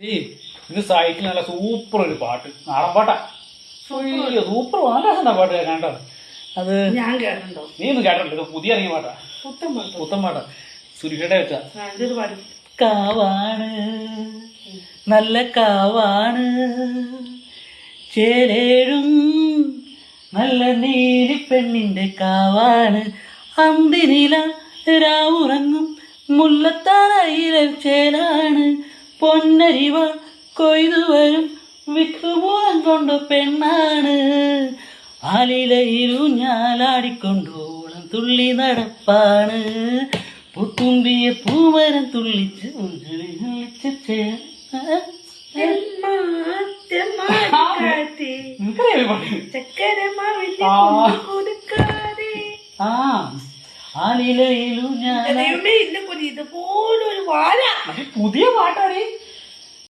ഇത് സൈറ്റിൽ നല്ല സൂപ്പർ ഒരു പാട്ട്, നാടൻ പാട്ടാ. സൂപ്പർ നല്ല പാട്ട് കേട്ടോ. അത് ഞാൻ കേട്ടോ, നീ ഒന്നും കേട്ടോ, ഇത് പുതിയ ഇറങ്ങിയ പാട്ടാ, പുത്തൻ പാട്ടാ. സുരക്ഷയുടെ വെച്ചാ കാവാണ്, നല്ല കാവാണ്, ചേരേഴും നല്ല നീലി പെണ്ണിന്റെ കാവാണ്, അന്തിനില രാവുറങ്ങും മുല്ലത്താറയിലും ചേലാണ്, പൊന്നരിവ കൊയ്തു വരും വിത്തുമൂലം കൊണ്ട് പെണ്ണാണ്, ആലിലയിലു ഞാലാടിക്കൊണ്ടോളം തുള്ളി നടപ്പാണ്, പുത്തുമ്പിയ പൂമരം തുള്ളിച്ച് ആലിലയിലു ഞാൻ ഇതുപോലൊരു വാഴ പുതിയ പാട്ടാണ്.